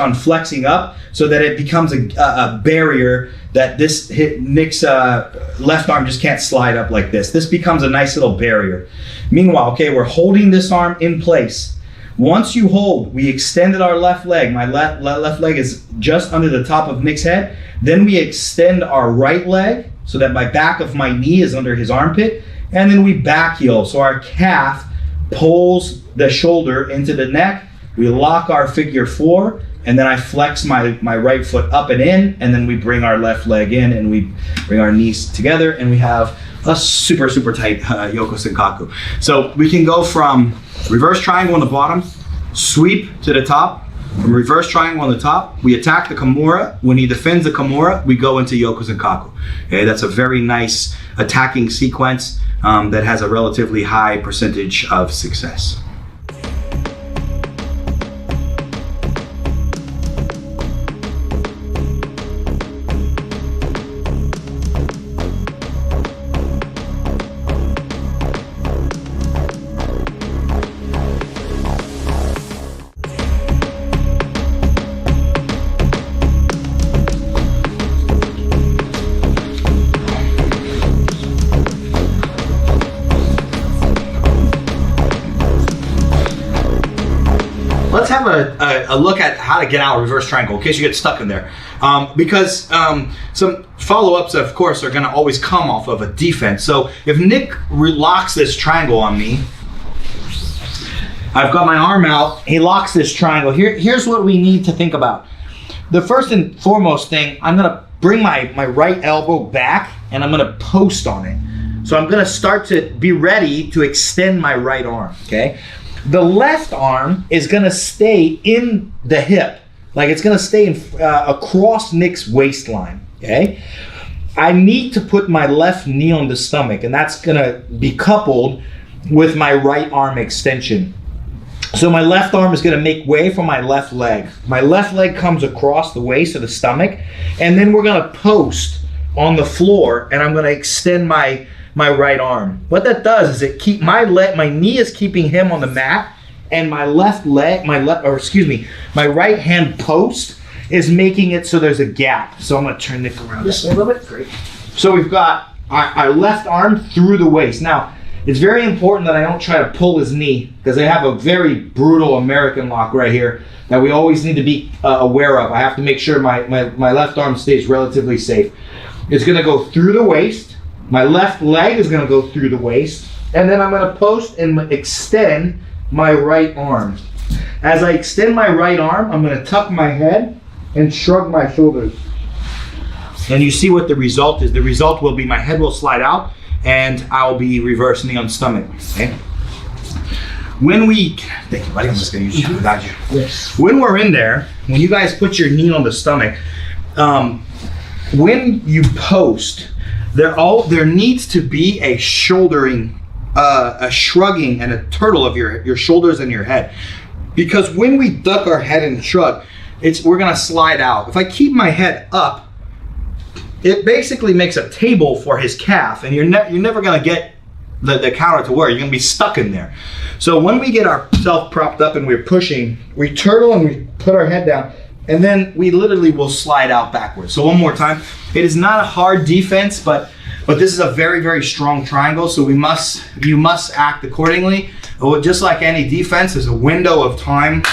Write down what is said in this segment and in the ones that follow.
on flexing up so that it becomes a barrier that Nick's left arm just can't slide up like this. This becomes a nice little barrier. Meanwhile, okay, we're holding this arm in place. Once you hold, we extended our left leg. My left leg is just under the top of Nick's head. Then we extend our right leg so that my back of my knee is under his armpit. And then we back heel. So our calf pulls the shoulder into the neck. We lock our figure 4. And then I flex my right foot up and in. And then we bring our left leg in and we bring our knees together. And we have a super, super tight Yoko Senkaku. So we can go from reverse triangle on the bottom, sweep to the top. From reverse triangle on the top, we attack the Kimura. When he defends the Kimura, we go into Yoko Senkaku. Okay, that's a very nice attacking sequence that has a relatively high percentage of success. Let's have a look at how to get out of reverse triangle in case you get stuck in there. Because some follow-ups, of course, are going to always come off of a defense. So if Nick locks this triangle on me, I've got my arm out, he locks this triangle. Here's what we need to think about. The first and foremost thing, I'm going to bring my right elbow back and I'm going to post on it. So I'm going to start to be ready to extend my right arm, okay? The left arm is going to stay in the hip, like it's going to stay across Nick's waistline, okay? I need to put my left knee on the stomach, and that's going to be coupled with my right arm extension. So my left arm is going to make way for my left leg. My left leg comes across the waist of the stomach, and then we're going to post on the floor, and I'm going to extend my right arm. What that does is my knee is keeping him on the mat, and my my right hand post is making it so there's a gap. So I'm going to turn Nick around just a little bit. Great. So we've got our left arm through the waist. Now, it's very important that I don't try to pull his knee because I have a very brutal American lock right here that we always need to be aware of. I have to make sure my left arm stays relatively safe. It's going to go through the waist. My left leg is going to go through the waist, and then I'm going to post and extend my right arm. As I extend my right arm, I'm going to tuck my head and shrug my shoulders. And you see what the result is. The result will be my head will slide out, and I'll be reverse knee on stomach. Okay? Thank you, buddy. I'm just going to use you without you. Yes. When we're in there, when you guys put your knee on the stomach, when you post, there needs to be a shouldering, a shrugging and a turtle of your shoulders and your head. Because when we duck our head and shrug, we're gonna slide out. If I keep my head up, it basically makes a table for his calf, and you're never gonna get the counter to work. You're gonna be stuck in there. So when we get ourselves propped up and we're pushing, we turtle and we put our head down, and then we literally will slide out backwards. So one more time. It is not a hard defense, but this is a very, very strong triangle, so you must act accordingly. Just like any defense, there's a window of time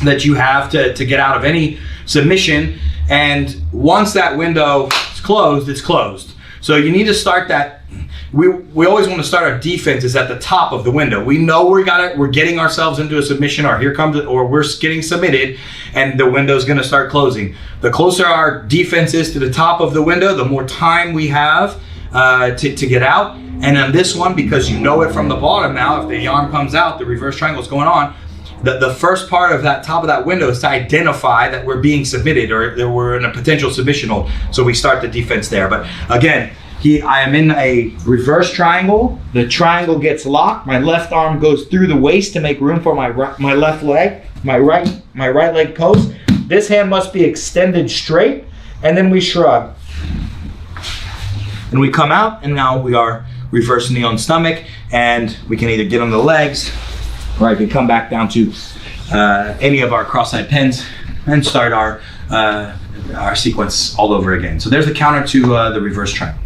that you have to get out of any submission, and once that window is closed, it's closed. So you need to start that. We always want to start our defenses at the top of the window. We know we're getting ourselves into a submission, or we're getting submitted, and the window's going to start closing. The closer our defense is to the top of the window, the more time we have to get out. And on this one, because you know it from the bottom now, if the arm comes out, the reverse triangle is going on. The first part of that top of that window is to identify that we're being submitted or that we're in a potential submission hold. So we start the defense there. But again, I am in a reverse triangle. The triangle gets locked. My left arm goes through the waist to make room for my left leg. My right leg post. This hand must be extended straight, and then we shrug. And we come out, and now we are reverse knee on stomach, and we can either get on the legs, or I can come back down to any of our cross-side pins and start our sequence all over again. So there's the counter to the reverse triangle.